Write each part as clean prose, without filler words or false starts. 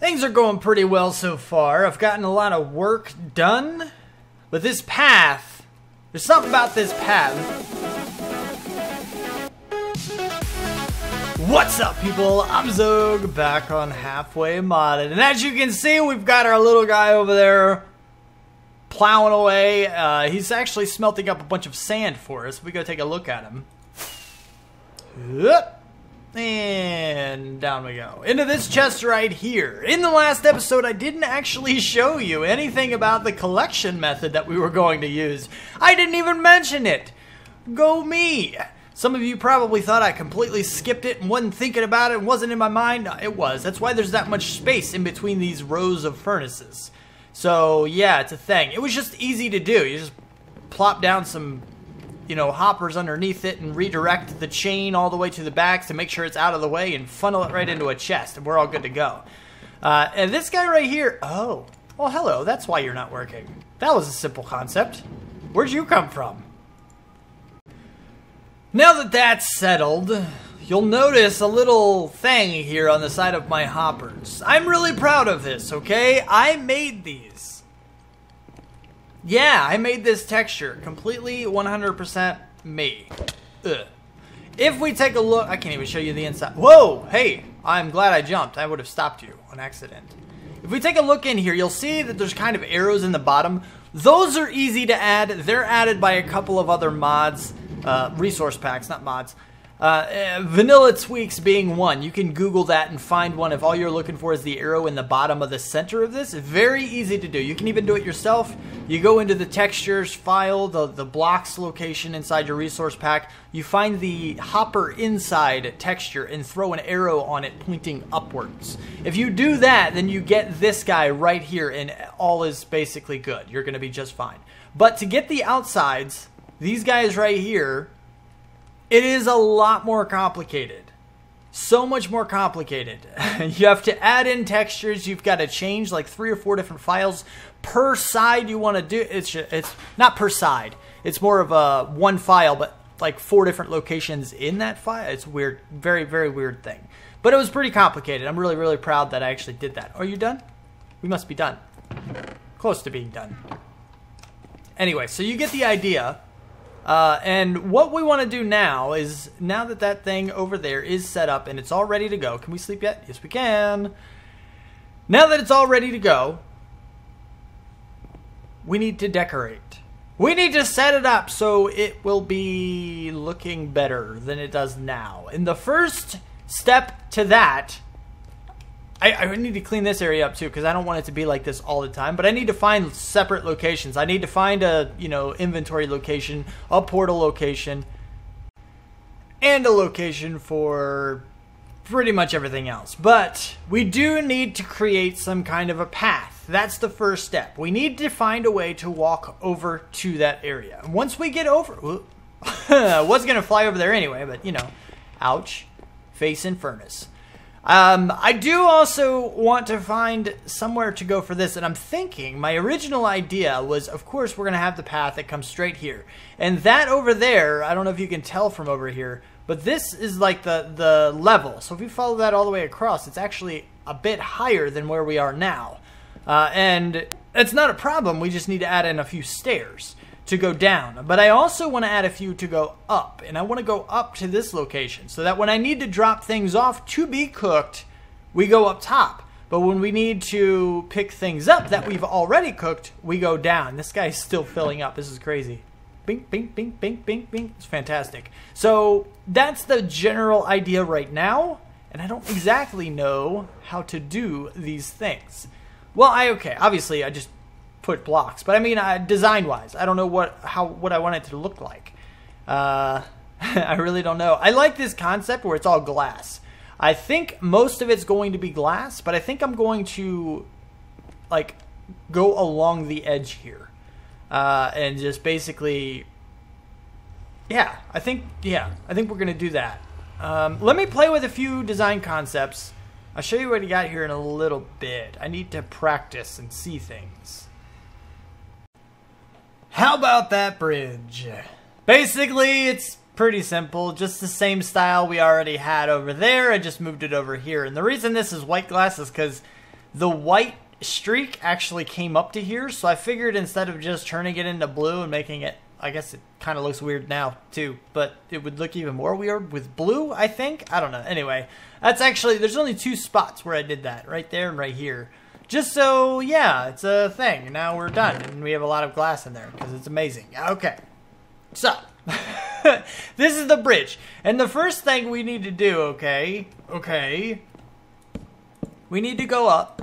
Things are going pretty well so far. I've gotten a lot of work done. But this path, there's something about this path. What's up, people? I'm Xogue, back on Halfway Modded. And as you can see, we've got our little guy over there plowing away. He's actually smelting up a bunch of sand for us. We go take a look at him. And down we go. Into this chest right here. In the last episode, I didn't actually show you anything about the collection method that we were going to use. I didn't even mention it. Go me. Some of you probably thought I completely skipped it and wasn't thinking about it and wasn't in my mind. It was. That's why there's that much space in between these rows of furnaces. So, yeah, it's a thing. It was just easy to do. You just plop down some, hoppers underneath it and redirect the chain all the way to the back to make sure it's out of the way and funnel it right into a chest, and we're all good to go. And this guy right here, oh, well, hello, that's why you're not working. That was a simple concept. Where'd you come from? Now that that's settled, you'll notice a little thing here on the side of my hoppers. I'm really proud of this, okay? I made these. Yeah, I made this texture completely 100% me. Ugh. If we take a look, I can't even show you the inside. Whoa, hey, I'm glad I jumped. I would have stopped you on accident. If we take a look in here, you'll see that there's kind of arrows in the bottom. Those are easy to add. They're added by a couple of other mods, resource packs, not mods. Vanilla tweaks being one. You can Google that and find one if all you're looking for is the arrow in the bottom of the center of this. Very easy to do. You can even do it yourself. You go into the textures file, the blocks location inside your resource pack. You find the hopper inside texture and throw an arrow on it pointing upwards. If you do that, then you get this guy right here and all is basically good. You're going to be just fine. But to get the outsides, these guys right here, it is a lot more complicated. So much more complicated. You have to add in textures. You've got to change like 3 or 4 different files per side you want to do. It's not per side. It's more of a one file, but like 4 different locations in that file. It's weird. Very, very weird thing. But it was pretty complicated. I'm really, really proud that I actually did that. Are you done? We must be done. Close to being done. Anyway, so you get the idea. And what we want to do now is, now that that thing over there is set up and it's all ready to go. Can we sleep yet? Yes, we can. Now that it's all ready to go, we need to decorate. We need to set it up so it will be looking better than it does now. And the first step to that, I need to clean this area up too, because I don't want it to be like this all the time. But I need to find separate locations. I need to find a, inventory location, a portal location, and a location for pretty much everything else. But we do need to create some kind of a path. That's the first step. We need to find a way to walk over to that area. And once we get over, I was going to fly over there anyway, but ouch, face in furnace. I do also want to find somewhere to go for this, and I'm thinking, my original idea was, of course, we're going to have the path that comes straight here. And that over there, I don't know if you can tell from over here, but this is like the level. So if you follow that all the way across, it's actually a bit higher than where we are now. And it's not a problem, we just need to add in a few stairs to go down. But I also want to add a few to go up, and I want to go up to this location so that when I need to drop things off to be cooked, we go up top. But when we need to pick things up that we've already cooked, we go down. This guy's still filling up. This is crazy. Bing, bing, bing, bing, bing, bing. It's fantastic. So that's the general idea right now, and I don't exactly know how to do these things. Well, obviously I just put blocks, but I mean design-wise, I don't know what I want it to look like. I really don't know. I like this concept where it's all glass. I think most of it's going to be glass, but I think I'm going to like go along the edge here and just basically, I think we're gonna do that. Let me play with a few design concepts. I'll show you what I got here in a little bit. I need to practice and see things. How about that bridge? Basically, it's pretty simple. Just the same style we already had over there. I just moved it over here. And the reason this is white glass is because the white streak actually came up to here, so I figured instead of just turning it into blue and making it, I guess it kind of looks weird now too, but it would look even more weird with blue, I think. I don't know. Anyway, that's actually, there's only 2 spots where I did that, right there and right here. Just so, yeah, it's a thing. Now we're done, and we have a lot of glass in there because it's amazing. Okay, so this is the bridge, and the first thing we need to do, okay, we need to go up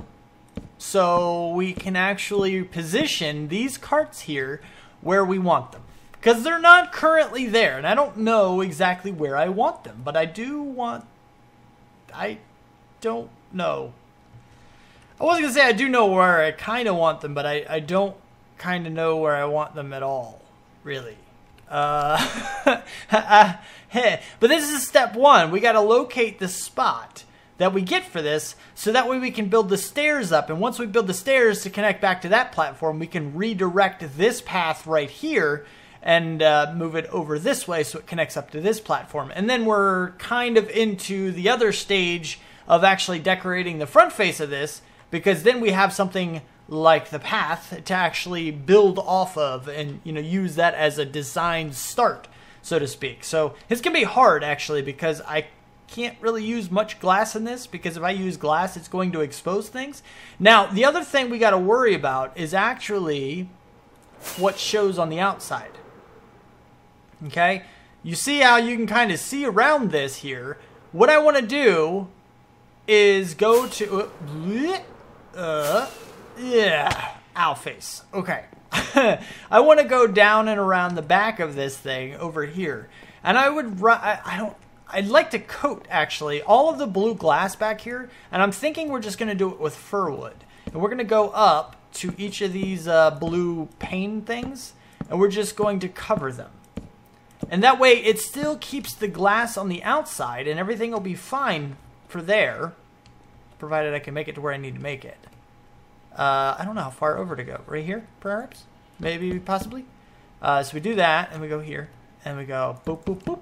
so we can actually position these carts here where we want them. Because they're not currently there, and I don't know exactly where I want them, but I don't know. I wasn't going to say I do know where I kind of want them, but I don't kind of know where I want them at all, really. But this is step 1. We got to locate the spot that we get for this, so that way we can build the stairs up. And once we build the stairs to connect back to that platform, we can redirect this path right here and move it over this way so it connects up to this platform. And then we're kind of into the other stage of actually decorating the front face of this, because then we have something like the path to actually build off of and, you know, use that as a design start, so to speak. So it's going to be hard, actually, because I can't really use much glass in this, because if I use glass, it's going to expose things. Now, the other thing we got to worry about is actually what shows on the outside. Okay? You see how you can kind of see around this here. What I want to do is go to... yeah, ow face. Okay. I want to go down and around the back of this thing over here. And I would... I'd like to coat, actually, all of the blue glass back here, and I'm thinking we're just going to do it with fir wood. And we're going to go up to each of these blue pane things, and we're just going to cover them. And that way, it still keeps the glass on the outside, and everything will be fine for there, provided I can make it to where I need to make it. I don't know how far over to go. Right here, perhaps? Maybe, possibly? So we do that, and we go here, and we go boop, boop, boop.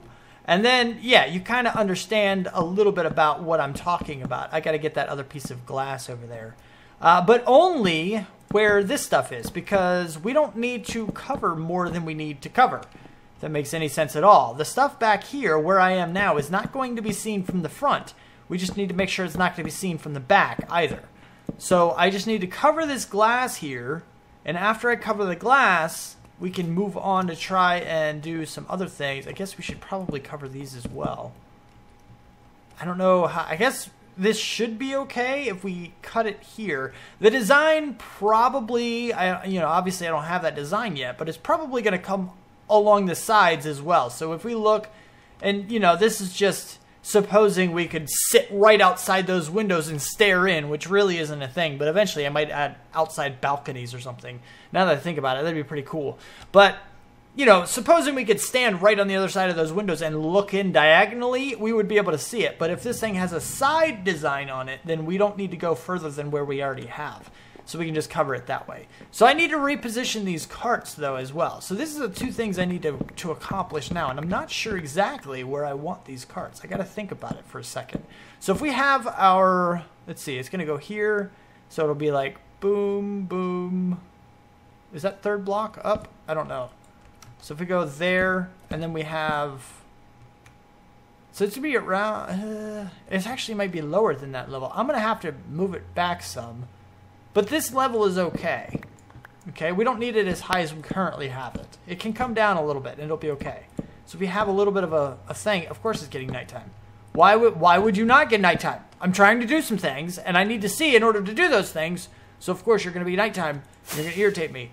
And then, yeah, you kind of understand a little bit about what I'm talking about. I got to get that other piece of glass over there. But only where this stuff is, because we don't need to cover more than we need to cover, if that makes any sense at all. The stuff back here, where I am now, is not going to be seen from the front. We just need to make sure it's not going to be seen from the back either. So I just need to cover this glass here, and after I cover the glass, we can move on to try and do some other things. I guess we should probably cover these as well. I don't know how... I guess this should be okay if we cut it here. The design probably... obviously I don't have that design yet, but it's probably going to come along the sides as well. So if we look... And, this is just... supposing we could sit right outside those windows and stare in, which really isn't a thing. But eventually I might add outside balconies or something. Now that I think about it, that'd be pretty cool. But, supposing we could stand right on the other side of those windows and look in diagonally, we would be able to see it. But if this thing has a side design on it, then we don't need to go further than where we already have. So we can just cover it that way. So I need to reposition these carts, though, as well. So this is the 2 things I need to accomplish now. And I'm not sure exactly where I want these carts. I got to think about it for a second. So if we have our... Let's see. It's going to go here. So it'll be like boom, boom. Is that 3rd block up? I don't know. So if we go there, and then we have... So it's going to be around... it actually might be lower than that level. I'm going to have to move it back some. But this level is okay. Okay, we don't need it as high as we currently have it. It can come down a little bit, and it'll be okay. So if we have a little bit of a thing, of course it's getting nighttime. Why would you not get nighttime? I'm trying to do some things, and I need to see in order to do those things. So of course you're going to be nighttime. You're going to irritate me.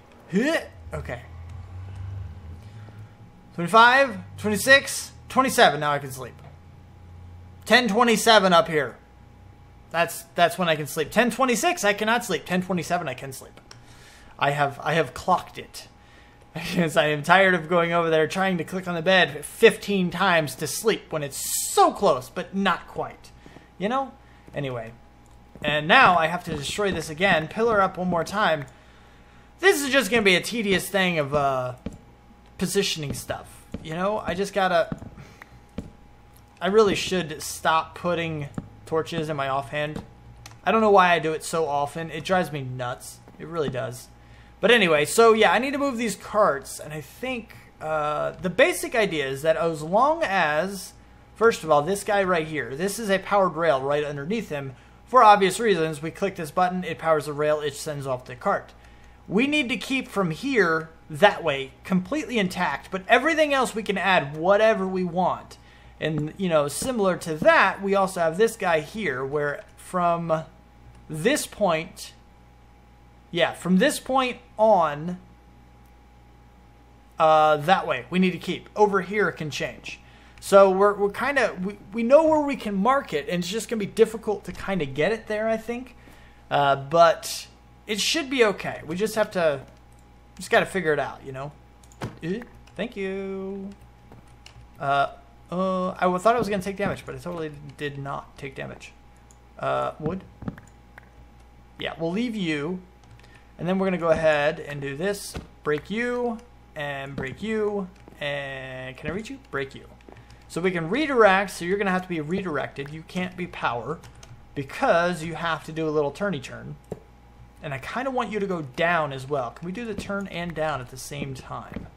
Okay. 25, 26, 27. Now I can sleep. 10:27 up here. That's when I can sleep. 10:26 I cannot sleep. 10:27 I can sleep. I have clocked it. Because I am tired of going over there trying to click on the bed 15 times to sleep when it's so close, but not quite. Anyway. And now I have to destroy this again. Pillar up one more time. This is just going to be a tedious thing of positioning stuff. I just gotta... I really should stop putting torches in my offhand. I don't know why I do it so often. It drives me nuts. It really does. But anyway, so yeah, I need to move these carts, and I think the basic idea is that as long as, first of all, this guy right here, this is a powered rail right underneath him. For obvious reasons, we click this button, it powers the rail, it sends off the cart. We need to keep from here that way completely intact, but everything else we can add whatever we want. And, you know, similar to that, we also have this guy here where from this point, yeah, from this point on, that way we need to keep. Over here it can change. So we're kind of, we know where we can mark it, and it's just going to be difficult to kind of get it there, I think. But it should be okay. We just have to, just got to figure it out, you know. Thank you. I thought I was going to take damage, but I totally did not take damage. Wood. Yeah, we'll leave you. And then we're going to go ahead and do this. Break you, and break you, and can I reach you? Break you. So we can redirect, so you're going to have to be redirected. You can't be power because you have to do a little turny turn. And I kind of want you to go down as well. Can we do the turn and down at the same time?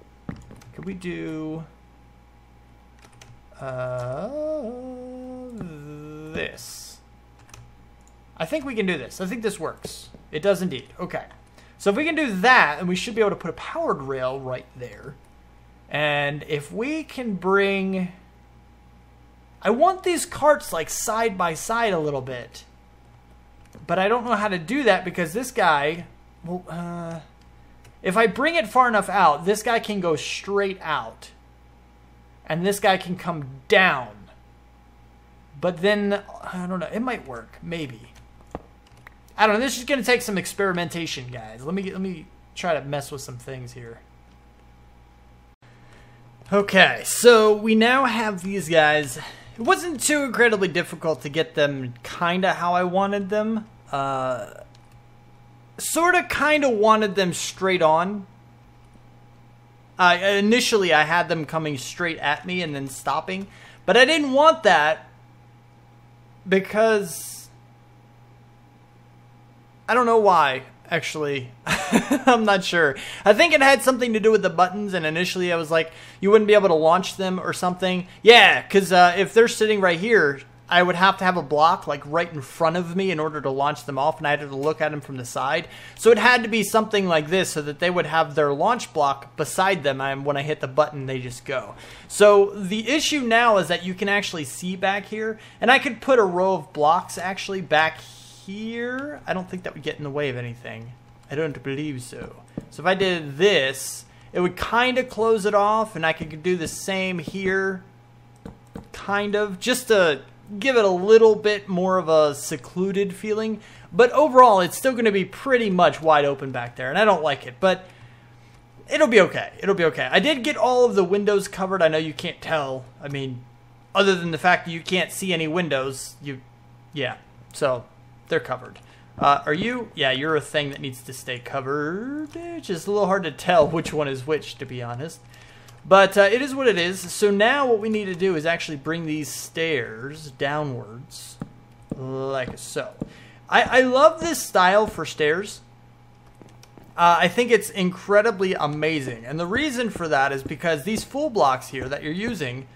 Could we do this? I think we can do this. I think this works. It does indeed. Okay. So if we can do that, and we should be able to put a powered rail right there. And if we can bring... I want these carts like side by side a little bit. But I don't know how to do that because this guy... Well, if I bring it far enough out, this guy can go straight out. And this guy can come down. But then, I don't know, it might work. Maybe. I don't know, this is going to take some experimentation, guys. Let me try to mess with some things here. Okay, so we now have these guys. It wasn't too incredibly difficult to get them kind of how I wanted them. Sort of kind of wanted them straight on. Initially, I had them coming straight at me and then stopping. But I didn't want that because... I don't know why, actually. I'm not sure. I think it had something to do with the buttons, and initially I was like, you wouldn't be able to launch them or something. Yeah, because if they're sitting right here, I would have to have a block like right in front of me in order to launch them off, and I had to look at them from the side. So it had to be something like this so that they would have their launch block beside them, and when I hit the button, they just go. So the issue now is that you can actually see back here, and I could put a row of blocks actually back here. I don't think that would get in the way of anything. I don't believe so. So if I did this, it would kind of close it off, and I could do the same here, kind of, just to give it a little bit more of a secluded feeling. But overall, it's still going to be pretty much wide open back there, and I don't like it, but it'll be okay. It'll be okay. I did get all of the windows covered. I know you can't tell. I mean, other than the fact that you can't see any windows, yeah, so they're covered. Are you? Yeah, you're a thing that needs to stay covered. It's just a little hard to tell which one is which, to be honest. But it is what it is. So now what we need to do is actually bring these stairs downwards, like so. I love this style for stairs. I think it's incredibly amazing. And the reason for that is because these full blocks here that you're using,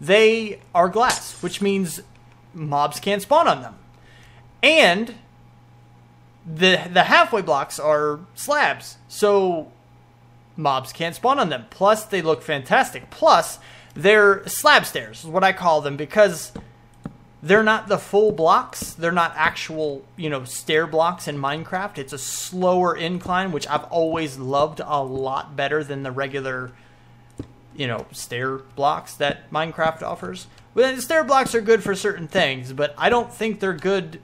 they are glass, which means mobs can't spawn on them. And the halfway blocks are slabs, so mobs can't spawn on them. Plus, they look fantastic. Plus, they're slab stairs, is what I call them, because they're not the full blocks. They're not actual, stair blocks in Minecraft. It's a slower incline, which I've always loved a lot better than the regular, stair blocks that Minecraft offers. But the stair blocks are good for certain things, but I don't think they're good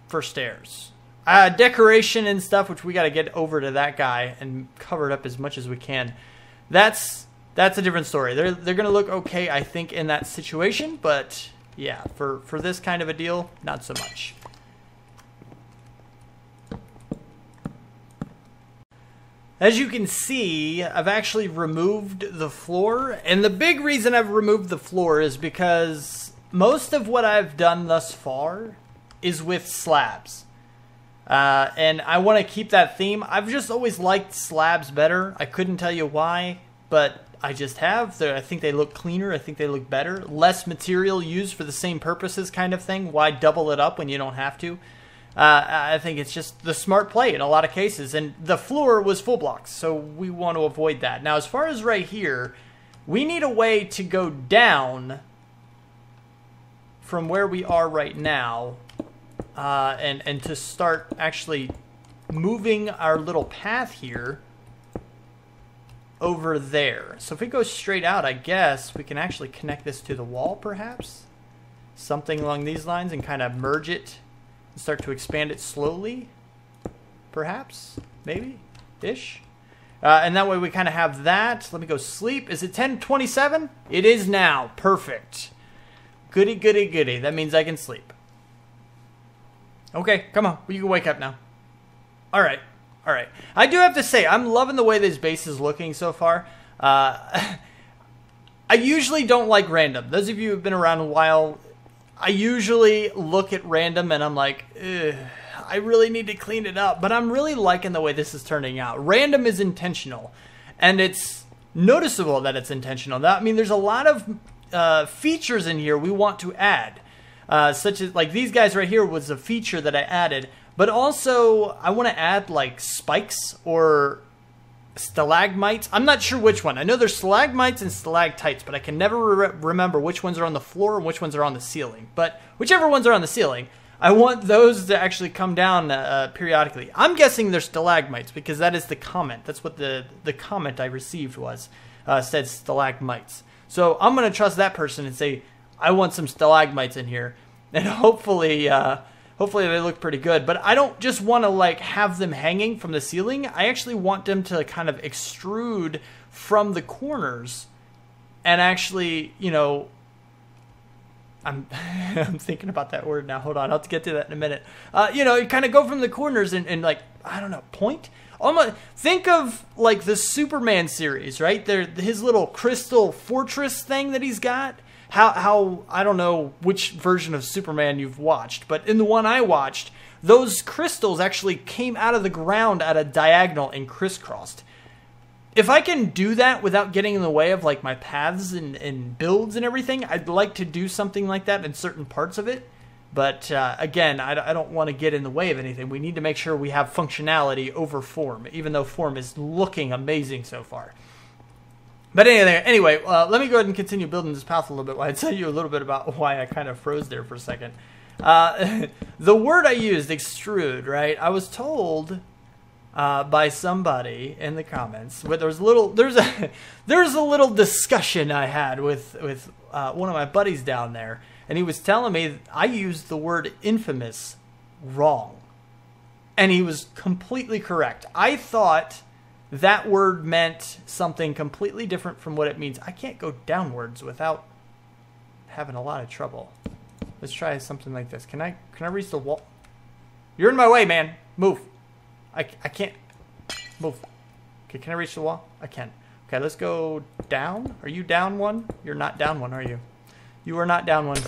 for stairs. Decoration and stuff, which we got to get over to that guy and cover it up as much as we can. That's a different story. They're going to look okay, I think, in that situation, but yeah, for this kind of a deal, not so much. As you can see, I've actually removed the floor, and the big reason I've removed the floor is because most of what I've done thus far is with slabs. And I want to keep that theme. I've just always liked slabs better. I couldn't tell you why, but I just have. I think they look cleaner. I think they look better. Less material used for the same purposes kind of thing. Why double it up when you don't have to? I think it's just the smart play in a lot of cases. And the floor was full blocks, so we want to avoid that. Now, as far as right here, we need a way to go down from where we are right now and to start actually moving our little path here over there. So if we go straight out, I guess we can actually connect this to the wall, perhaps? Something along these lines, and kind of merge it and start to expand it slowly, perhaps? Maybe? Ish? And that way we kind of have that. Let me go sleep. Is it 10:27? It is now. Perfect. Goody, goody, goody. That means I can sleep. Okay, come on. You can wake up now. All right. All right. I do have to say, I'm loving the way this base is looking so far. I usually don't like random. Those of you who have been around a while, I usually look at random and I'm like, ugh, I really need to clean it up. But I'm really liking the way this is turning out. Random is intentional. And it's noticeable that it's intentional. I mean, there's a lot of features in here we want to add. Such as, like, these guys right here was a feature that I added. But also, I want to add, like, spikes or stalagmites. I'm not sure which one. I know there's stalagmites and stalactites, but I can never remember which ones are on the floor and which ones are on the ceiling. But whichever ones are on the ceiling, I want those to actually come down periodically. I'm guessing they're stalagmites because that is the comment. That's what the comment I received was. Said stalagmites. So I'm going to trust that person and say, I want some stalagmites in here. And hopefully they look pretty good. But I don't just want to, like, have them hanging from the ceiling. I actually want them to kind of extrude from the corners. And actually, you know, I'm thinking about that word now. Hold on, I'll have to get to that in a minute. You know, you kind of go from the corners and like, I don't know, point? Almost, think of, like, the Superman series, right? His little crystal fortress thing that he's got. How I don't know which version of Superman you've watched, but in the one I watched, those crystals actually came out of the ground at a diagonal and crisscrossed. If I can do that without getting in the way of, like, my paths and builds and everything, I'd like to do something like that in certain parts of it. But again, I don't want to get in the way of anything. We need to make sure we have functionality over form, even though form is looking amazing so far. But anyway, let me go ahead and continue building this path a little bit while I tell you a little bit about why I kind of froze there for a second. The word I used, extrude, right? I was told by somebody in the comments, but there's a little discussion I had with one of my buddies down there, and he was telling me I used the word infamous wrong, and he was completely correct. I thought that word meant something completely different from what it means. I can't go downwards without having a lot of trouble. Let's try something like this. Can I reach the wall? You're in my way, man. Move. I can't move. Okay, can I reach the wall? I can. Okay, let's go down. Are you down one? You're not down one, are you? You are not down one.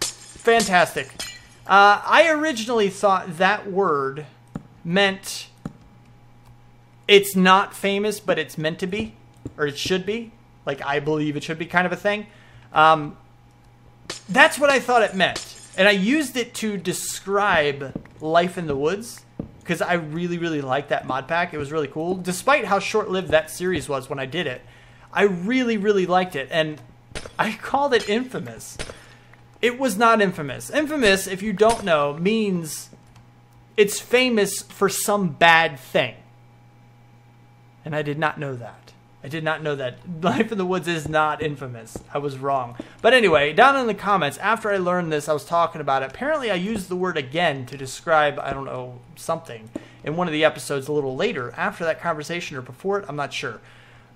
Fantastic. I originally thought that word meant it's not famous, but it's meant to be, or it should be. Like, I believe it should be, kind of a thing. That's what I thought it meant. And I used it to describe life in the woods, because I really, really liked that mod pack. It was really cool. Despite how short-lived that series was when I did it, I really, really liked it. And I called it infamous. It was not infamous. Infamous, if you don't know, means it's famous for some bad thing. And I did not know that. I did not know that. Life in the Woods is not infamous. I was wrong. But anyway, down in the comments, after I learned this, I was talking about it. Apparently, I used the word again to describe, I don't know, something in one of the episodes a little later. After that conversation or before it, I'm not sure.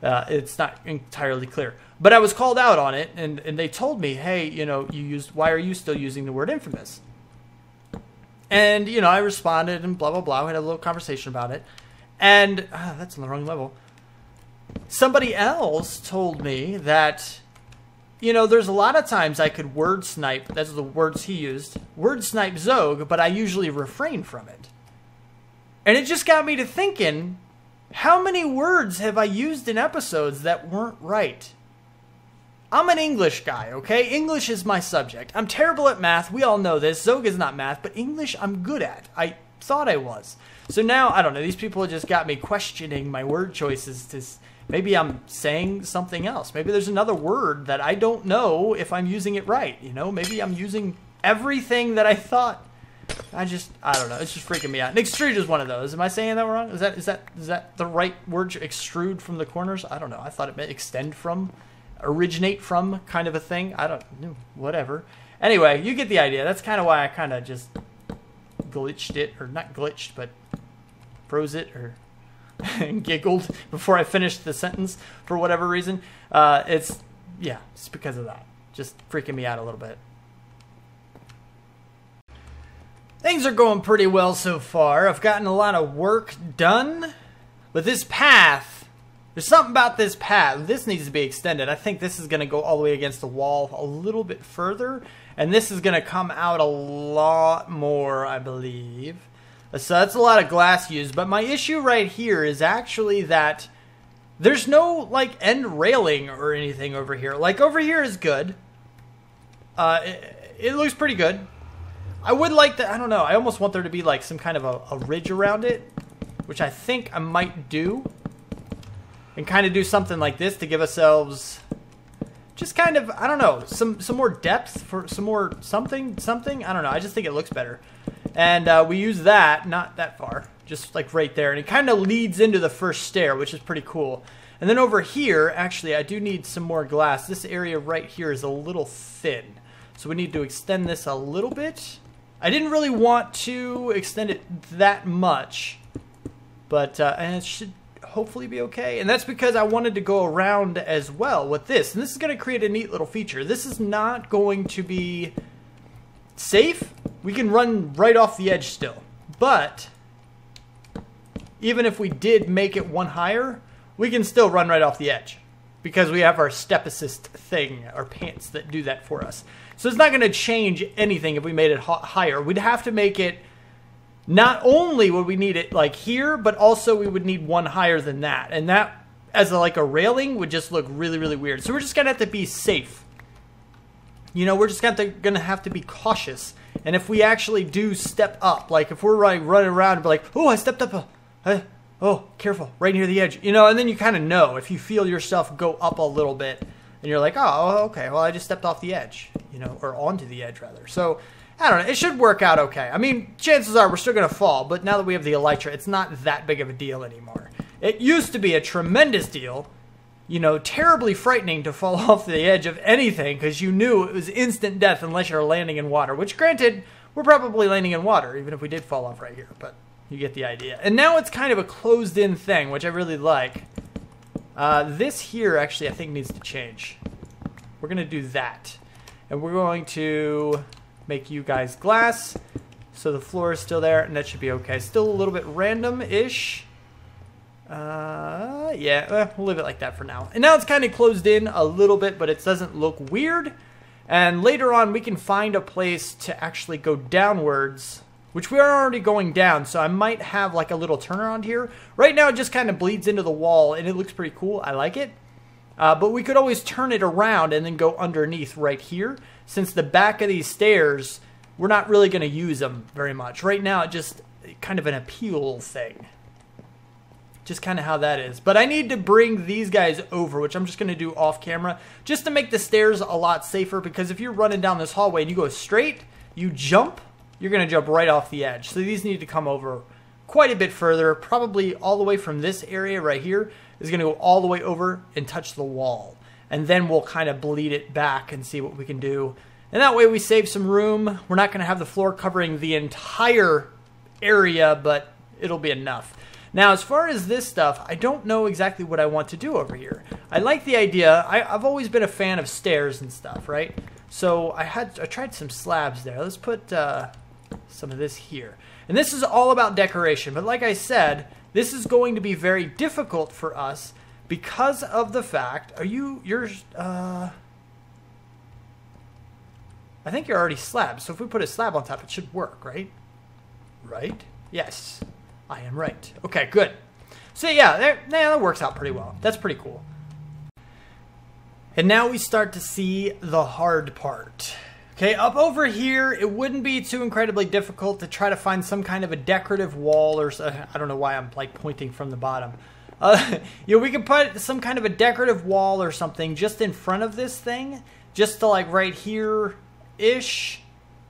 It's not entirely clear. But I was called out on it, and they told me, hey, you know, why are you still using the word infamous? And, you know, I responded and blah, blah, blah. We had a little conversation about it. And that's on the wrong level. Somebody else told me that, you know, there's a lot of times I could word snipe, that's the words he used, word snipe Xogue, but I usually refrain from it. And it just got me to thinking, how many words have I used in episodes that weren't right? I'm an English guy, okay? English is my subject. I'm terrible at math. We all know this. Xogue is not math, but English I'm good at. I thought I was. So now, I don't know, these people just got me questioning my word choices. Maybe I'm saying something else. Maybe there's another word that I don't know if I'm using it right. You know, maybe I'm using everything that I thought. I don't know. It's just freaking me out. And extrude is one of those. Am I saying that wrong? Is that the right word? Extrude from the corners? I don't know. I thought it meant extend from, originate from kind of a thing. I don't know. Whatever. Anyway, you get the idea. That's kind of why I kind of just glitched it, or not glitched, but froze it, or giggled before I finished the sentence for whatever reason. It's because of that. Just freaking me out a little bit. Things are going pretty well so far. I've gotten a lot of work done. But this path, there's something about this path. This needs to be extended. I think this is going to go all the way against the wall a little bit further. And this is going to come out a lot more, I believe. So that's a lot of glass used. But my issue right here is actually that there's no, like, end railing or anything over here. Like, over here is good. It looks pretty good. I would like to, I don't know, I almost want there to be like some kind of a ridge around it, which I think I might do. And kind of do something like this to give ourselves just kind of, I don't know, some more depth, for some more something. I don't know, I just think it looks better. And we use that, not that far, just like right there. And it kind of leads into the first stair, which is pretty cool. And then over here, actually, I do need some more glass. This area right here is a little thin. So we need to extend this a little bit. I didn't really want to extend it that much, but and it should hopefully be okay. And that's because I wanted to go around as well with this. And this is going to create a neat little feature. This is not going to be safe. We can run right off the edge still. But even if we did make it one higher, we can still run right off the edge because we have our step assist thing, our pants that do that for us. So it's not going to change anything if we made it higher. We'd have to make it, not only would we need it like here, but also we would need one higher than that. And that, as like a railing, would just look really, really weird. So we're just going to have to be safe. You know, we're just going to have to be cautious. And if we actually do step up, like if we're running around and be like, oh, I stepped up, oh, careful, right near the edge. You know, and then you kind of know if you feel yourself go up a little bit. And you're like, oh, okay, well, I just stepped off the edge, you know, or onto the edge, rather. So, I don't know, it should work out okay. I mean, chances are we're still going to fall, but now that we have the elytra, it's not that big of a deal anymore. It used to be a tremendous deal, you know, terribly frightening to fall off the edge of anything, because you knew it was instant death unless you're landing in water, which, granted, we're probably landing in water, even if we did fall off right here, but you get the idea. And now it's kind of a closed-in thing, which I really like. This here, actually, I think needs to change. We're going to do that. And we're going to make you guys glass. So the floor is still there, and that should be okay. Still a little bit random-ish. Yeah, we'll leave it like that for now. And now it's kind of closed in a little bit, but it doesn't look weird. And later on, we can find a place to actually go downwards, which we are already going down, so I might have like a little turnaround here. Right now, it just kind of bleeds into the wall, and it looks pretty cool. I like it. But we could always turn it around and then go underneath right here. Since the back of these stairs, we're not really going to use them very much. Right now, it's just kind of an appeal thing. Just kind of how that is. But I need to bring these guys over, which I'm just going to do off camera, just to make the stairs a lot safer, because if you're running down this hallway and you go straight, you jump, you're going to jump right off the edge. So these need to come over quite a bit further, probably all the way from this area right here is going to go all the way over and touch the wall. And then we'll kind of bleed it back and see what we can do. And that way we save some room. We're not going to have the floor covering the entire area, but it'll be enough. Now, as far as this stuff, I don't know exactly what I want to do over here. I like the idea. I've always been a fan of stairs and stuff, right? So I tried some slabs there. Let's put some of this here. And this is all about decoration. But like I said, this is going to be very difficult for us because of the fact, I think you're already slabbed, so if we put a slab on top, it should work, right? Right? Yes, I am right. Okay, good. So yeah, that works out pretty well. That's pretty cool. And now we start to see the hard part. Okay, up over here, it wouldn't be too incredibly difficult to try to find some kind of a decorative wall, or I don't know why I'm like pointing from the bottom. We could put some kind of a decorative wall or something just in front of this thing, just to like right here-ish,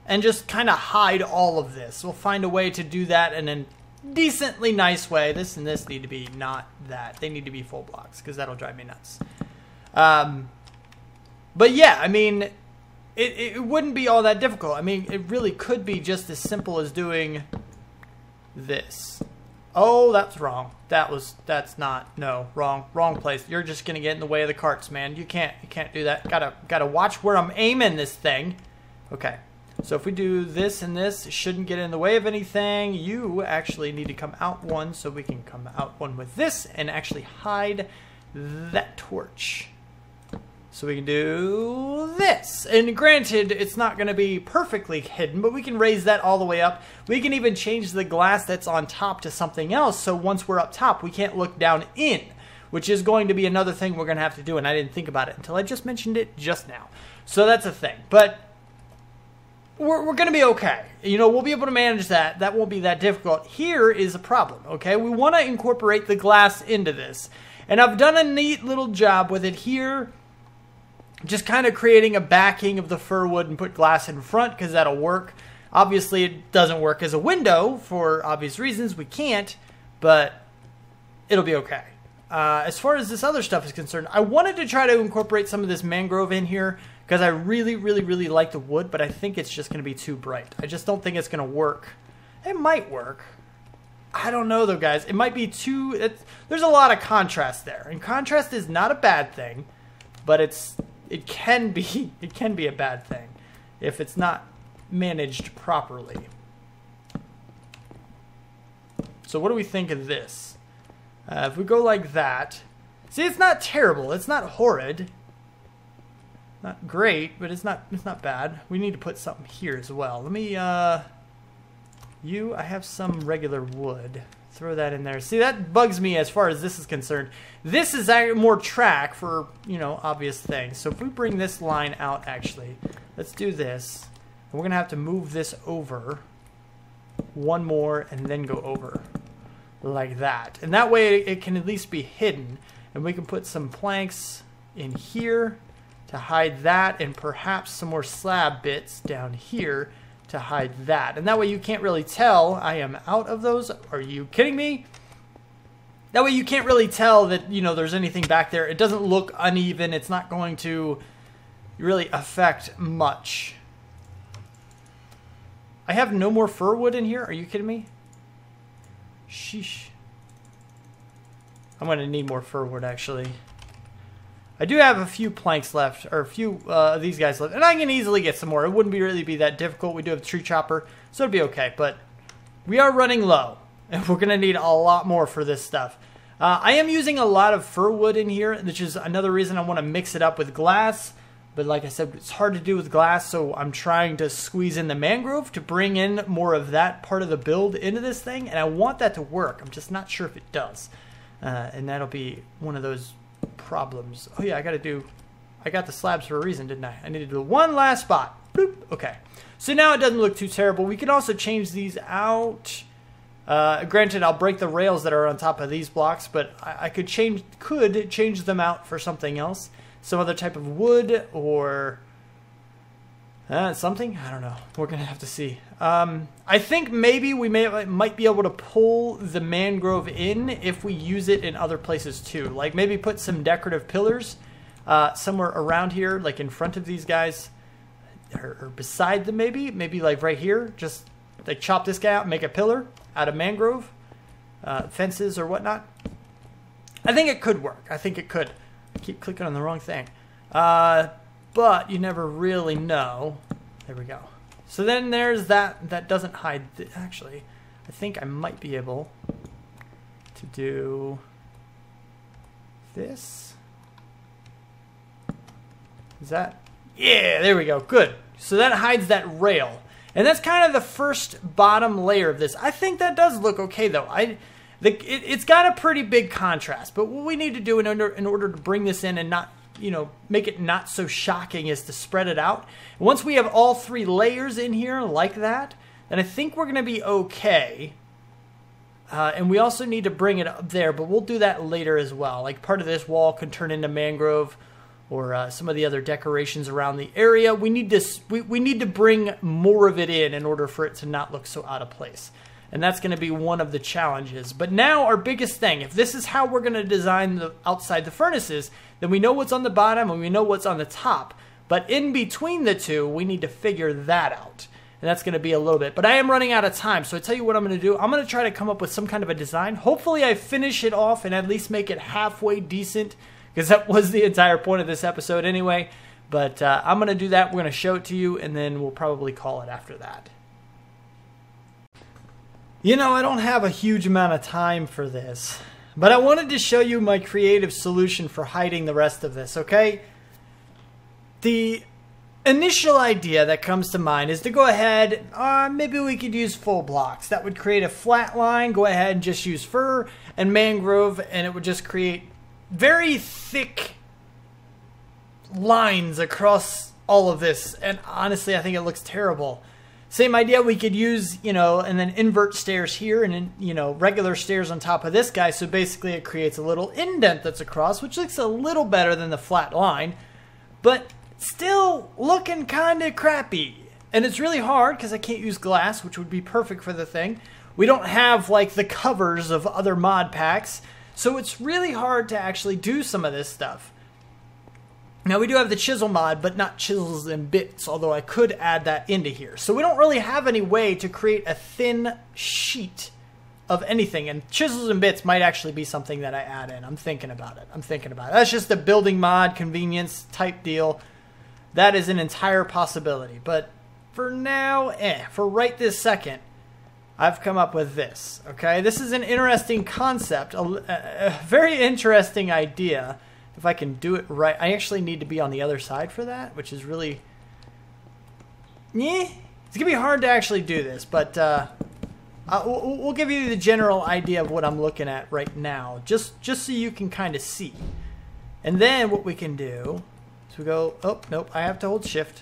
and just kind of hide all of this. We'll find a way to do that in a decently nice way. This and this need to be not that. They need to be full blocks, because that'll drive me nuts. But yeah, I mean, it wouldn't be all that difficult. I mean, it really could be just as simple as doing this. Oh, that's wrong. That's not, no, wrong place. You're just gonna get in the way of the carts, man. You can't do that. Gotta watch where I'm aiming this thing. Okay, so if we do this and this, it shouldn't get in the way of anything. You actually need to come out one, so we can come out one with this and actually hide that torch. So we can do this. And granted, it's not going to be perfectly hidden, but we can raise that all the way up. We can even change the glass that's on top to something else, so once we're up top, we can't look down in, which is going to be another thing we're going to have to do, and I didn't think about it until I just mentioned it just now. So that's a thing. But we're going to be okay. You know, we'll be able to manage that. That won't be that difficult. Here is a problem, okay? We want to incorporate the glass into this. And I've done a neat little job with it here, just kind of creating a backing of the fir wood and put glass in front, because that'll work. Obviously, it doesn't work as a window for obvious reasons. We can't, but it'll be okay. As far as this other stuff is concerned, I wanted to try to incorporate some of this mangrove in here, because I really like the wood, but I think it's just going to be too bright. I just don't think it's going to work. It might work. I don't know, though, guys. It might be too... there's a lot of contrast there, and contrast is not a bad thing, but it can be a bad thing if it's not managed properly. So what do we think of this? If we go like that, see, it's not terrible. It's not horrid. Not great, but it's not bad. We need to put something here as well. Let me I have some regular wood. Throw that in there. See, that bugs me as far as this is concerned. This is more track for, you know, obvious things. So if we bring this line out, actually, let's do this. And we're going to have to move this over one more and then go over like that. And that way it can at least be hidden. And we can put some planks in here to hide that, and perhaps some more slab bits down here to hide that. And that way you can't really tell. I am out of those. Are you kidding me? That way you can't really tell that, you know, there's anything back there. It doesn't look uneven. It's not going to really affect much. I have no more fir wood in here. Are you kidding me? Sheesh. I'm going to need more fir wood, actually. I do have a few planks left, or a few of these guys left, and I can easily get some more. It wouldn't really be that difficult. We do have a tree chopper, so it'd be okay, but we are running low, and we're going to need a lot more for this stuff. I am using a lot of fir wood in here, which is another reason I want to mix it up with glass, but like I said, it's hard to do with glass, so I'm trying to squeeze in the mangrove to bring in more of that part of the build into this thing, and I want that to work. I'm just not sure if it does, and that'll be one of those problems. Oh yeah, I got the slabs for a reason, didn't I? I need to do one last spot. Bloop. Okay, so now it doesn't look too terrible. We can also change these out. Granted, I'll break the rails that are on top of these blocks, but I could change them out for something else, some other type of wood or something. I don't know. We're gonna have to see. I think maybe we might be able to pull the mangrove in if we use it in other places too. Like maybe put some decorative pillars somewhere around here, like in front of these guys, or beside them maybe. Maybe like right here. Just like chop this guy out, make a pillar out of mangrove, fences or whatnot. I think it could work. I think it could. I keep clicking on the wrong thing. But you never really know. There we go. So then there's that. That doesn't hide. Actually, I think I might be able to do this. Is that Yeah, there we go. Good. So that hides that rail. And that's kind of the first bottom layer of this. I think that does look okay, though. It's got a pretty big contrast. But what we need to do in order to bring this in and not, you know, make it not so shocking is to spread it out. And once we have all 3 layers in here like that, then I think we're going to be okay. And we also need to bring it up there, but we'll do that later as well. Like part of this wall can turn into mangrove or some of the other decorations around the area. We need to bring more of it in order for it to not look so out of place. And that's going to be one of the challenges. But now our biggest thing, if this is how we're going to design the outside the furnaces, then we know what's on the bottom and we know what's on the top. But in between the two, we need to figure that out. And that's going to be a little bit. But I am running out of time, so I tell you what I'm going to do. I'm going to try to come up with some kind of a design. Hopefully I finish it off and at least make it halfway decent, because that was the entire point of this episode anyway. But I'm going to do that. We're going to show it to you, and then we'll probably call it after that. You know, I don't have a huge amount of time for this, but I wanted to show you my creative solution for hiding the rest of this, okay? The initial idea that comes to mind is to go ahead, maybe we could use full blocks. That would create a flat line. Go ahead and just use fir and mangrove, and it would just create very thick lines across all of this. And honestly, I think it looks terrible. Same idea, we could use, you know, and then invert stairs here and then, you know, regular stairs on top of this guy. So basically it creates a little indent that's across, which looks a little better than the flat line, but still looking kind of crappy. And it's really hard because I can't use glass, which would be perfect for the thing. We don't have like the covers of other mod packs, so it's really hard to actually do some of this stuff. Now we do have the chisel mod, but not chisels and bits, although I could add that into here. So we don't really have any way to create a thin sheet of anything, and chisels and bits might actually be something that I add in. I'm thinking about it. That's just a building mod, convenience type deal. That is an entire possibility. But for now, for right this second, I've come up with this, okay? This is an interesting concept, a very interesting idea. If I can do it right, I actually need to be on the other side for that, which is really, it's gonna be hard to actually do this, but we'll give you the general idea of what I'm looking at right now, just so you can kind of see. And then what we can do is we go, oh, nope, I have to hold shift.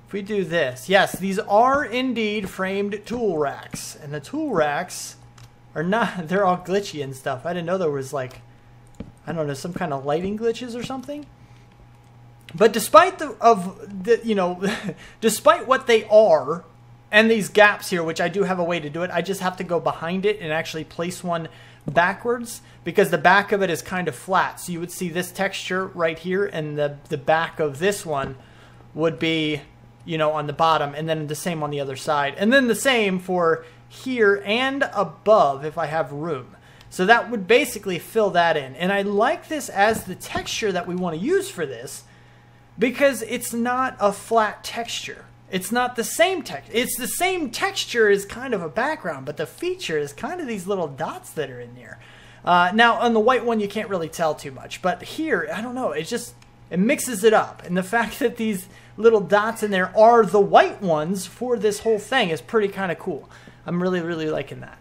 If we do this, yes, these are indeed framed tool racks, and the tool racks are not, they're all glitchy and stuff. I didn't know there was like, I don't know, some kind of lighting glitches or something. But despite despite what they are, and these gaps here, which I do have a way to do it, I just have to go behind it and actually place one backwards, because the back of it is kind of flat. So you would see this texture right here, and the back of this one would be, you know, on the bottom, and then the same on the other side. And then the same for here and above if I have room. So that would basically fill that in. And I like this as the texture that we want to use for this, because it's not a flat texture. It's not the same texture. It's the same texture as kind of a background, but the feature is kind of these little dots that are in there. Now, on the white one, you can't really tell too much. But here, I don't know, it mixes it up. And the fact that these little dots in there are the white ones for this whole thing is pretty kind of cool. I'm really, really liking that.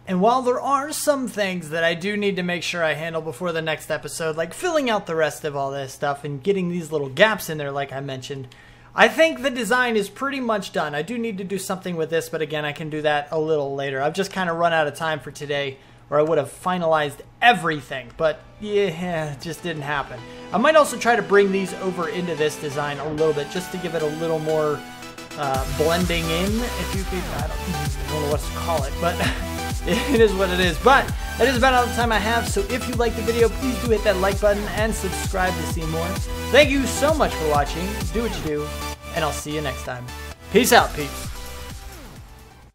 And while there are some things that I do need to make sure I handle before the next episode, like filling out the rest of all this stuff and getting these little gaps in there like I mentioned, I think the design is pretty much done. I do need to do something with this, but again, I can do that a little later. I've just kind of run out of time for today, or I would have finalized everything, but yeah, it just didn't happen. I might also try to bring these over into this design a little bit, just to give it a little more blending in, if you could. I don't know what to call it, but it is what it is. But that is about all the time I have, so if you liked the video, please do hit that like button and subscribe to see more. Thank you so much for watching. Do what you do, and I'll see you next time. Peace out, peeps.